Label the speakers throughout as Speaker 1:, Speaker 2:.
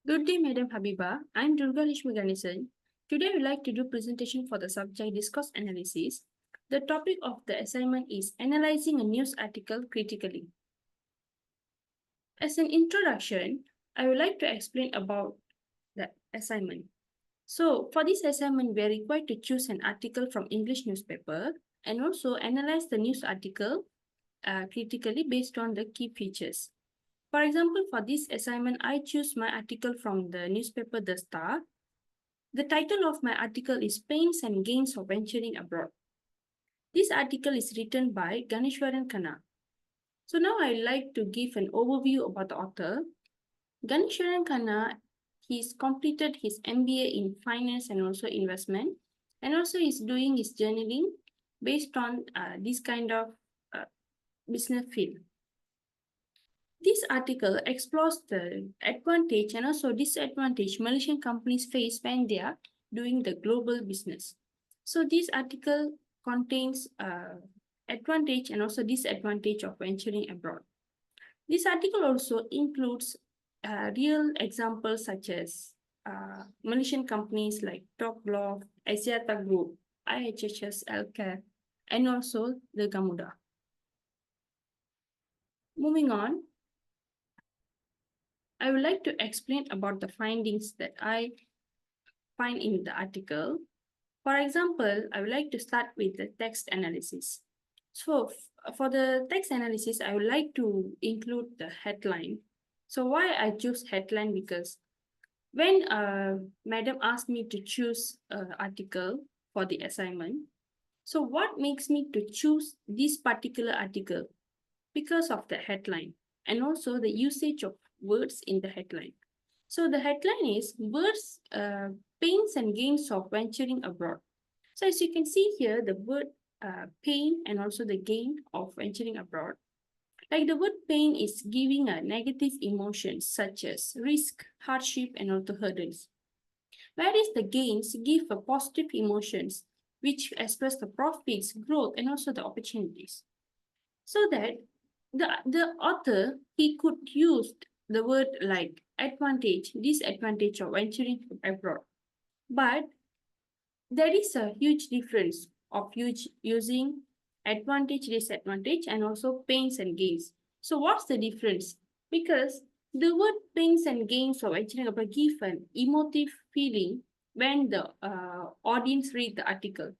Speaker 1: Good day, Madam Habiba. I'm Durga Lishmi Ganesan. Today, I would like to do presentation for the subject Discourse Analysis. The topic of the assignment is Analyzing a News Article Critically. As an introduction, I would like to explain about the assignment. So, for this assignment, we are required to choose an article from English newspaper and also analyze the news article critically based on the key features. For example, for this assignment, I choose my article from the newspaper The Star. The title of my article is Pains and Gains of Venturing Abroad. This article is written by Ganeshwaran Khanna. So now I'd like to give an overview about the author. Ganeshwaran Khanna, he's completed his MBA in finance and also investment, and also he's doing his journaling based on this kind of uh, business field. This article explores the advantage and also disadvantage Malaysian companies face when they are doing the global business. So this article contains advantage and also disadvantage of venturing abroad. This article also includes real examples such as Malaysian companies like Top Glove, Axiata Group, IHHS Healthcare, and also the Gamuda. Moving on, I would like to explain about the findings that I find in the article. For example, I would like to start with the text analysis. So for the text analysis, I would like to include the headline. So why I choose headline? Because when madam asked me to choose an article for the assignment, so what makes me to choose this particular article? Because of the headline and also the usage of words in the headline. So the headline is Words, Pains and Gains of Venturing Abroad. So as you can see here, the word pain and also the gain of venturing abroad. Like the word pain is giving a negative emotions such as risk, hardship, and also hurdles. Whereas the gains give a positive emotions which express the profits, growth, and also the opportunities. So that the author he could use the word like advantage, disadvantage of venturing abroad. But there is a huge difference of using advantage, disadvantage, and also pains and gains. So what's the difference? Because the word pains and gains of venturing abroad give an emotive feeling when the audience read the article,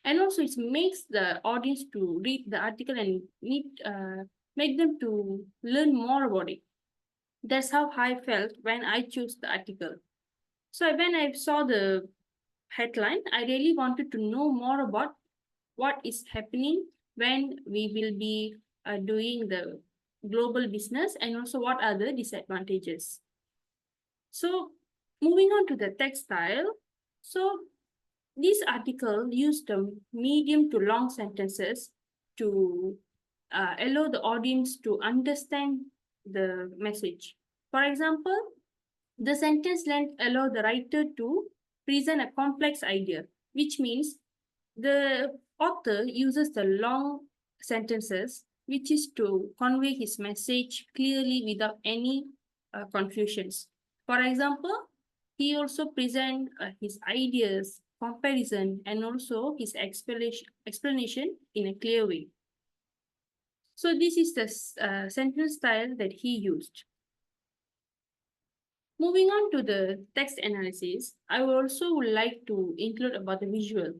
Speaker 1: and also it makes the audience to read the article and make them to learn more about it. That's how I felt when I chose the article. So when I saw the headline, I really wanted to know more about what is happening when we will be doing the global business and also what are the disadvantages. So moving on to the text style. So this article used medium to long sentences to allow the audience to understand the message. For example, the sentence length allow the writer to present a complex idea, which means the author uses the long sentences, which is to convey his message clearly without any confusions. For example, he also present his ideas, comparison, and also his explanation in a clear way. So this is the sentence style that he used. Moving on to the text analysis, I would also like to include about the visual.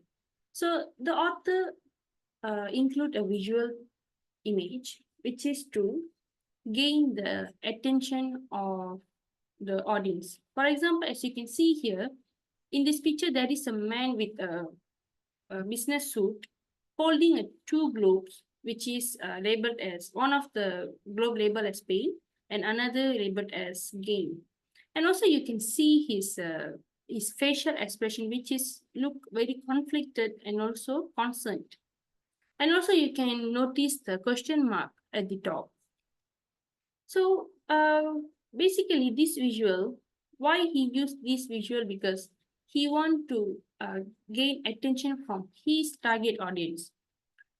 Speaker 1: So the author include a visual image, which is to gain the attention of the audience. For example, as you can see here, in this picture, there is a man with a business suit holding two globes, which is labeled as one of the globe labeled as pain and another labeled as gain. And also you can see his facial expression, which is look very conflicted and also concerned. And also you can notice the question mark at the top. So basically this visual, why he used this visual? Because he want to gain attention from his target audience.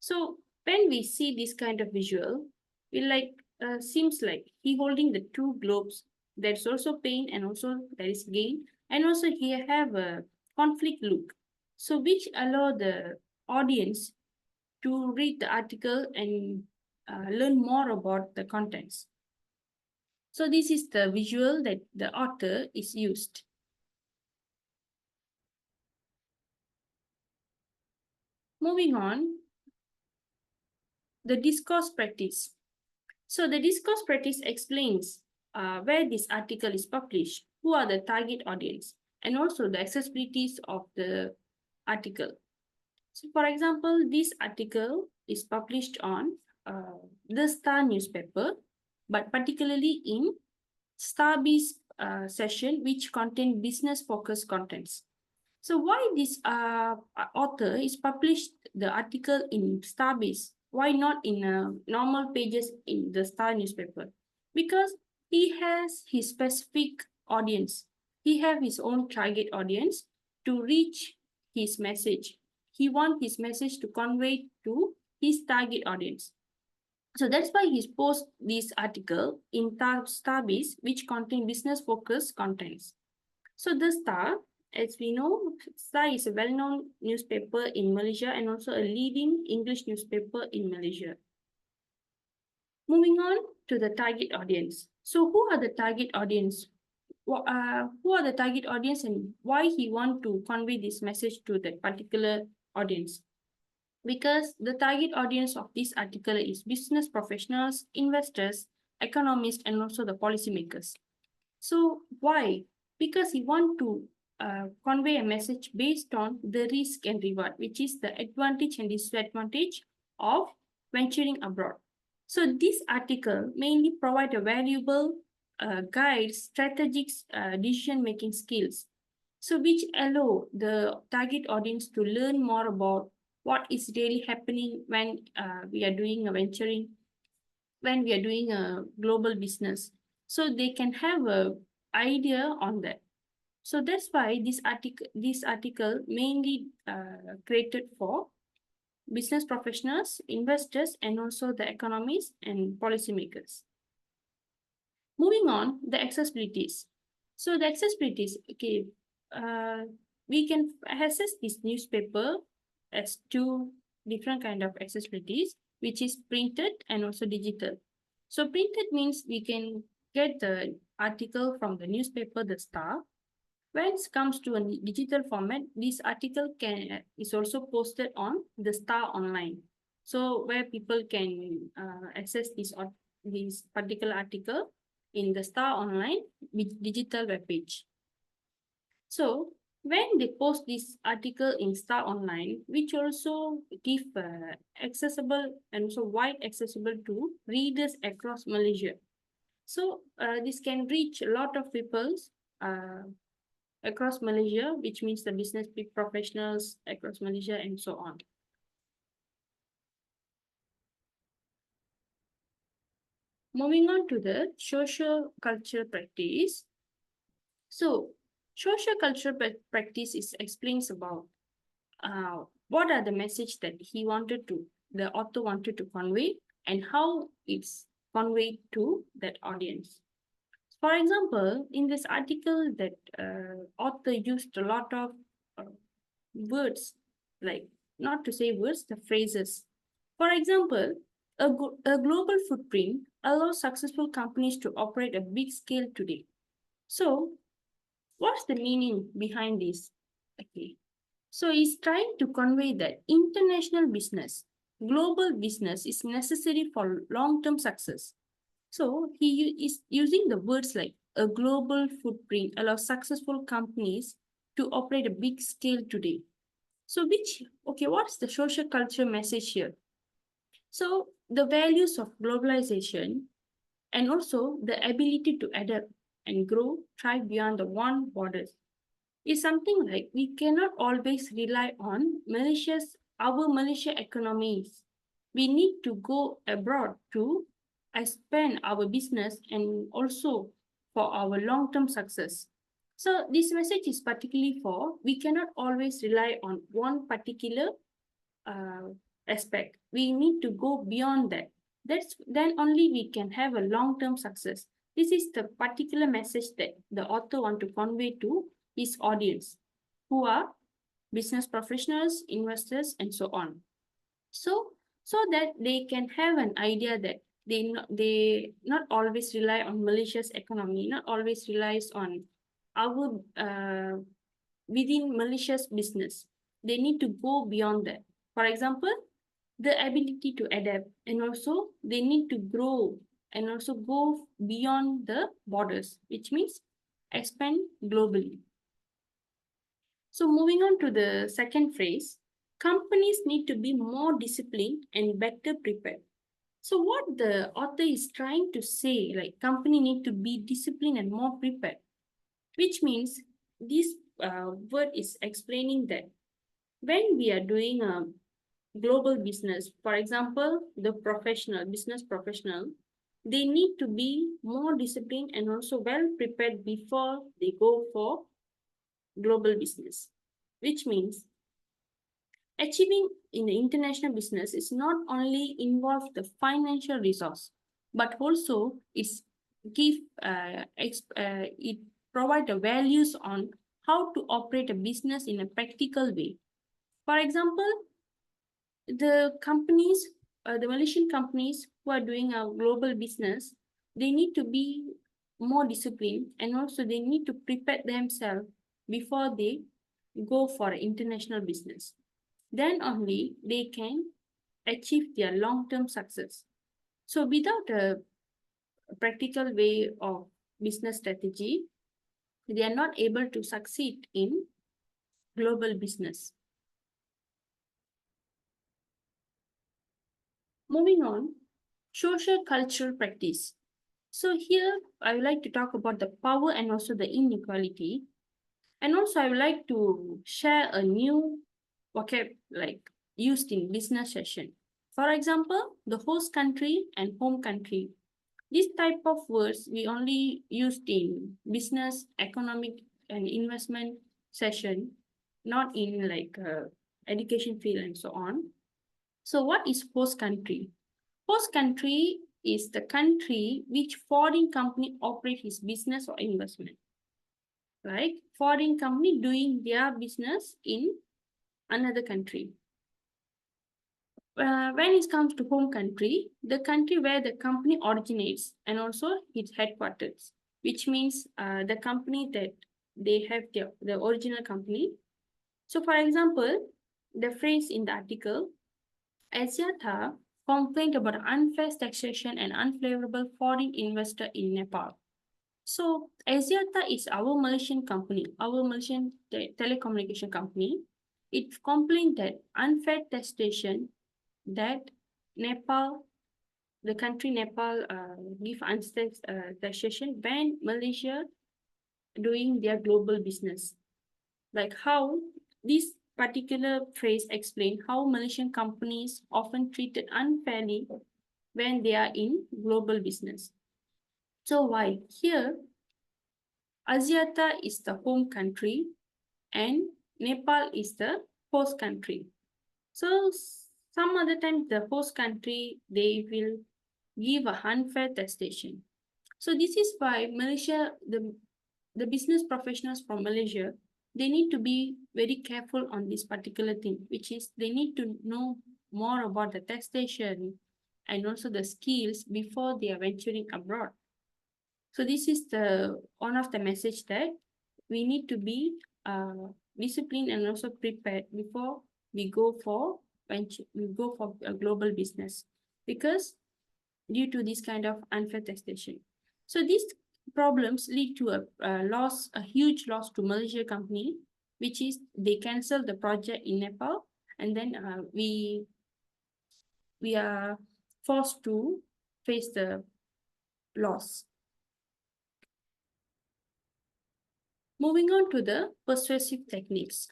Speaker 1: So when we see this kind of visual, it like seems like he holding the two globes There's also pain and also there is gain. And also here have a conflict look. So which allow the audience to read the article and learn more about the contents. So this is the visual that the author is used. Moving on, the discourse practice. So the discourse practice explains where this article is published, who are the target audience, and also the accessibilities of the article. So for example, this article is published on the Star newspaper, but particularly in Starbee's session, which contain business-focused contents. So why this author is published the article in Starbase? Why not in normal pages in the Star newspaper? Because he has his specific audience. He have his own target audience to reach his message. He want his message to convey to his target audience. So that's why he post this article in Starbase, which contain business-focused contents. So the Star, as we know, Star is a well-known newspaper in Malaysia and also a leading English newspaper in Malaysia. Moving on to the target audience. So who are the target audience? Who are the target audience and why he want to convey this message to that particular audience? Because the target audience of this article is business professionals, investors, economists, and also the policymakers. So why? Because he want to convey a message based on the risk and reward, which is the advantage and disadvantage of venturing abroad. So this article mainly provide a valuable guide, strategic decision-making skills, so which allow the target audience to learn more about what is really happening when we are doing a venturing, when we are doing a global business. So they can have a idea on that. So that's why this article mainly created for business professionals, investors, and also the economists and policymakers. Moving on, the accessibilities. So the accessibilities, okay, we can access this newspaper as two different kind of accessibilities, which is printed and also digital. So printed means we can get the article from the newspaper, The Star. When it comes to a digital format, this article is also posted on the Star Online. So where people can access this particular article in the Star Online with digital web page. So when they post this article in Star Online, which also give accessible and also wide accessible to readers across Malaysia. So this can reach a lot of people across Malaysia, which means the business professionals across Malaysia and so on. Moving on to the social culture practice. So social culture practice explains about what are the message that the author wanted to convey and how it's conveyed to that audience. For example, in this article, that author used a lot of words, like not to say words, the phrases. For example, a global footprint allows successful companies to operate a big scale today. So, what's the meaning behind this? Okay, so he's trying to convey that international business, global business is necessary for long-term success. So he is using the words like a global footprint allows successful companies to operate a big scale today. So what's the social culture message here? So the values of globalization and also the ability to adapt and grow, thrive beyond the one borders is something like we cannot always rely on our Malaysia economies. We need to go abroad to expand our business and also for our long-term success. So this message is particularly for we cannot always rely on one particular uh, aspect. We need to go beyond that. Then only we can have a long-term success. This is the particular message that the author want to convey to his audience, who are business professionals, investors, and so on. So that they can have an idea that they not always rely on Malaysia's economy, not always relies on our within Malaysia's business. They need to go beyond that. For example, the ability to adapt, and also they need to grow and also go beyond the borders, which means expand globally. So moving on to the second phrase, companies need to be more disciplined and better prepared. So what the author is trying to say, like company need to be disciplined and more prepared, which means this word is explaining that when we are doing a global business, for example, the business professional, they need to be more disciplined and also well prepared before they go for global business, which means achieving in the international business is not only involve the financial resource, but also it provide the values on how to operate a business in a practical way. For example, the Malaysian companies who are doing a global business, they need to be more disciplined, and also they need to prepare themselves before they go for international business. Then only they can achieve their long-term success. So without a practical way of business strategy, they are not able to succeed in global business. Moving on, social cultural practice. So here I would like to talk about the power and also the inequality. And also I would like to share a new vocab like used in business session. For example, the host country and home country. This type of words we only used in business, economic, and investment session, not in like education field and so on. So what is host country? Host country is the country which foreign company operate his business or investment. Like foreign company doing their business in another country. When it comes to home country, the country where the company originates and also its headquarters, which means the company that they have the original company. So for example, the phrase in the article, Axiata complained about unfair taxation and unfavorable foreign investor in Nepal. So Axiata is our Malaysian company, our Malaysian telecommunication company. It complained that unfair taxation that Nepal, the country Nepal, give unfair taxation when Malaysia doing their global business. Like how this particular phrase explains how Malaysian companies often treated unfairly when they are in global business. So why? Here, Axiata is the home country and Nepal is the host country. So some other times the host country, they will give a unfair taxation. So this is why Malaysia, the business professionals from Malaysia, they need to be very careful on this particular thing, which is they need to know more about the taxation and also the skills before they are venturing abroad. So this is the one of the message that we need to be disciplined and also prepared before we go for a global business, because due to this kind of unfair taxation. So these problems lead to a huge loss to Malaysia company, which is they cancel the project in Nepal, and then we are forced to face the loss. Moving on to the persuasive techniques.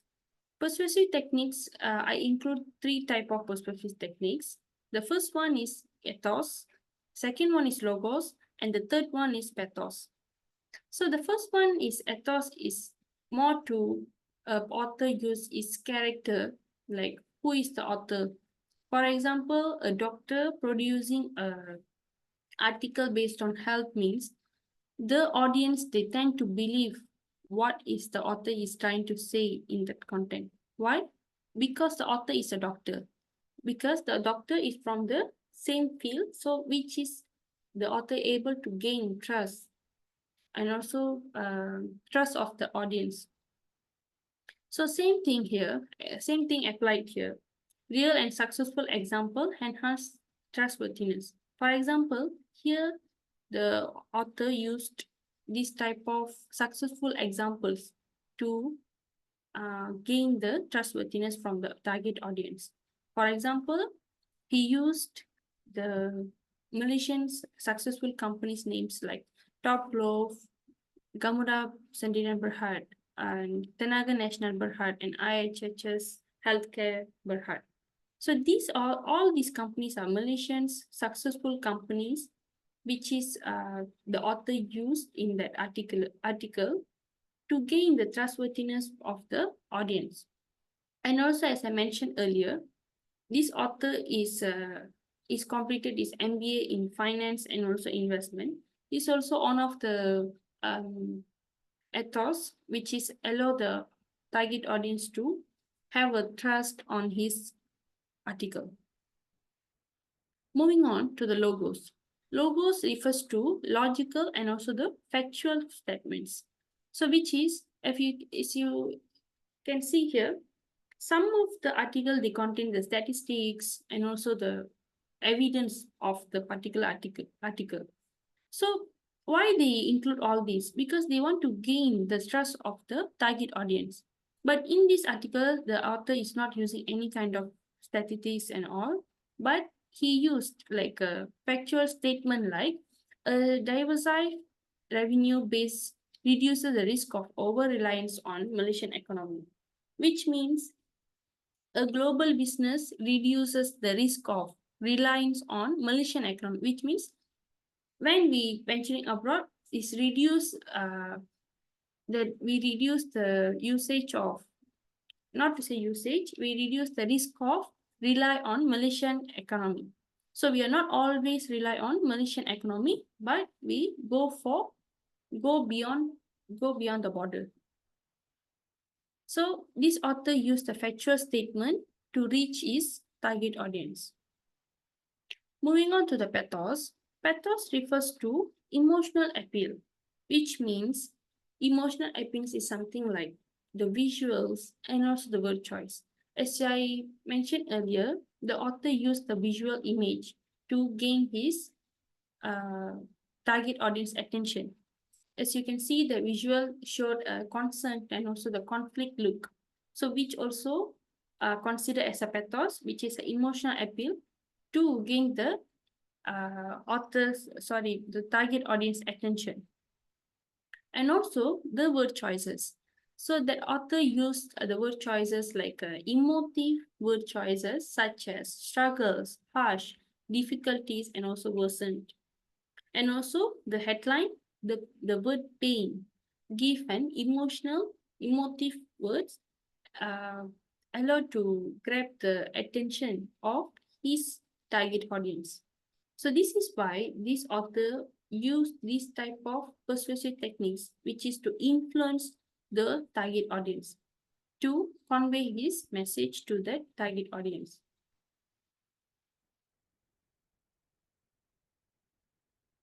Speaker 1: Persuasive techniques, I include 3 types of persuasive techniques. The first one is ethos, second one is logos, and the third one is pathos. So the first one is ethos, is more to author use its character, like who is the author. For example, a doctor producing an article based on health means the audience, they tend to believe what is the author is trying to say in that content. Why? Because the author is a doctor, because the doctor is from the same field, so which is the author able to gain trust and also trust of the audience. So same thing here, same thing applied here. Real and successful example enhance trustworthiness. For example, here the author used this type of successful examples to gain the trustworthiness from the target audience. For example, he used the Malaysian successful companies names like Top Glove, Gamuda Sendirian Berhad, and Tenaga National Berhad, and IHH's Healthcare Berhad. So these are all these companies are Malaysians successful companies, which is the author used in that article to gain the trustworthiness of the audience. And also, as I mentioned earlier, this author is completed his MBA in finance and also investment. He's also one of the ethos, which is allow the target audience to have a trust on his article. Moving on to the logos. Logos refers to logical and also the factual statements. So which is, if you can see here, some of the article, they contain the statistics and also the evidence of the particular article. So why they include all this? Because they want to gain the trust of the target audience. But in this article, the author is not using any kind of statistics and all, but he used like a factual statement like a diversified revenue base reduces the risk of over-reliance on Malaysian economy, which means a global business reduces the risk of reliance on Malaysian economy, which means when we venturing abroad is reduce that we reduce the usage of, not to say usage, we reduce the risk of rely on Malaysian economy. So we are not always rely on Malaysian economy, but we go beyond the border. So this author used a factual statement to reach his target audience. Moving on to the pathos. Pathos refers to emotional appeal, which means emotional appeal is something like the visuals and also the word choice. As I mentioned earlier, the author used the visual image to gain his target audience attention. As you can see, the visual showed a concern and also the conflict look. So which also considered as a pathos, which is an emotional appeal to gain the the target audience attention. And also the word choices. So the author used the word choices like emotive word choices such as struggles, harsh, difficulties, and also worsened. And also the headline, the word pain, give an emotive words allowed to grab the attention of his target audience. So this is why this author used this type of persuasive techniques, which is to influence the target audience to convey his message to the target audience.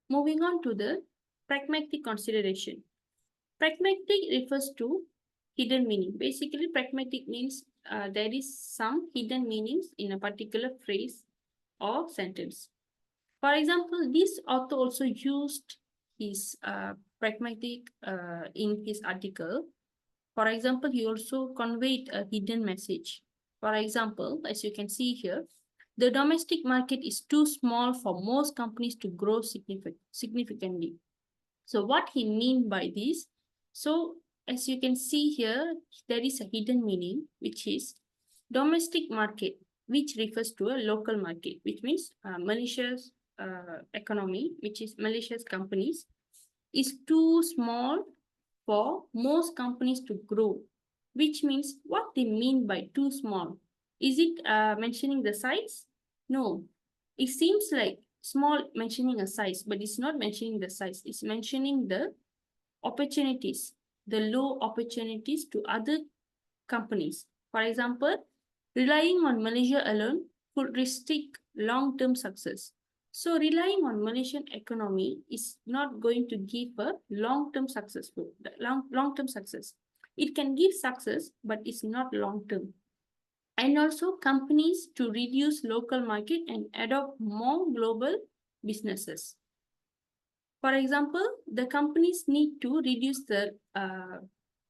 Speaker 1: Moving on to the pragmatic consideration. Pragmatic refers to hidden meaning. Basically, pragmatic means there is some hidden meanings in a particular phrase or sentence. For example, this author also used his pragmatic in his article. For example, he also conveyed a hidden message. For example, as you can see here, the domestic market is too small for most companies to grow significantly. So what he mean by this? So as you can see here, there is a hidden meaning, which is domestic market, which refers to a local market, which means Malaysia's economy, which is Malaysia's companies, is too small for most companies to grow, which means what they mean by too small. Is it mentioning the size? No. It seems like small mentioning a size, but it's not mentioning the size. It's mentioning the opportunities, the low opportunities to other companies. For example, relying on Malaysia alone could restrict long-term success. So relying on Malaysian economy is not going to give a long-term long-term success. It can give success, but it's not long-term. And also companies to reduce local market and adopt more global businesses. For example, the companies need to reduce the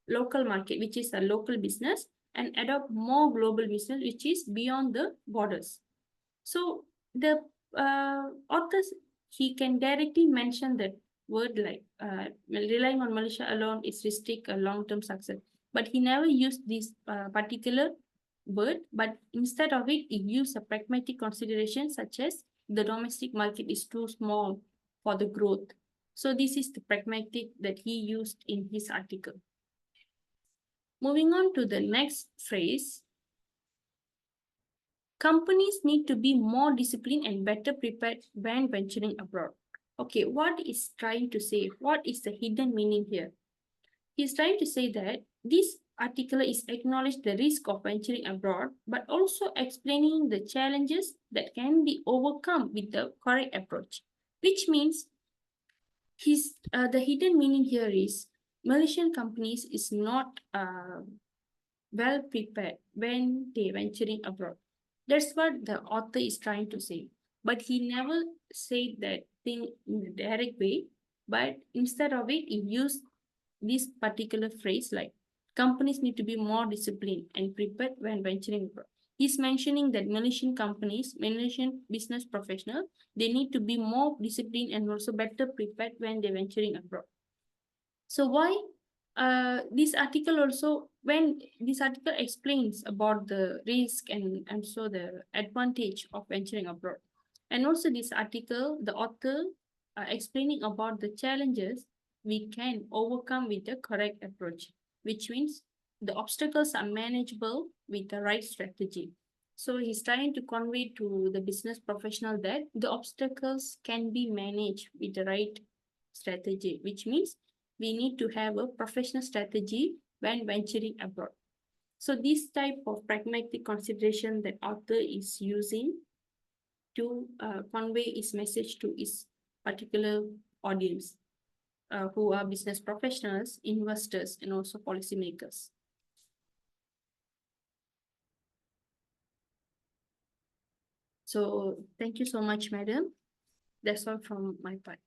Speaker 1: local market, which is a local business, and adopt more global business, which is beyond the borders. So the authors, he can directly mention that word like relying on Malaysia alone is restrict a long-term success. But he never used this particular word, but instead of it, he used a pragmatic consideration such as the domestic market is too small for the growth. So this is the pragmatic that he used in his article. Moving on to the next phrase, companies need to be more disciplined and better prepared when venturing abroad. Okay, what is trying to say? What is the hidden meaning here? He's trying to say that this article is acknowledging the risk of venturing abroad, but also explaining the challenges that can be overcome with the correct approach, which means the hidden meaning here is Malaysian companies is not well prepared when they venturing abroad. That's what the author is trying to say. But he never said that thing in a direct way, but instead of it, he used this particular phrase like companies need to be more disciplined and prepared when venturing abroad. He's mentioning that Malaysian companies, Malaysian business professionals, they need to be more disciplined and also better prepared when they're venturing abroad. So why this article also, when this article explains about the risk and so the advantage of venturing abroad. And also this article, the author explaining about the challenges we can overcome with the correct approach, which means the obstacles are manageable with the right strategy. So he's trying to convey to the business professional that the obstacles can be managed with the right strategy, which means we need to have a professional strategy when venturing abroad. So this type of pragmatic consideration that author is using to convey his message to his particular audience, who are business professionals, investors, and also policymakers. So thank you so much, madam. That's all from my part.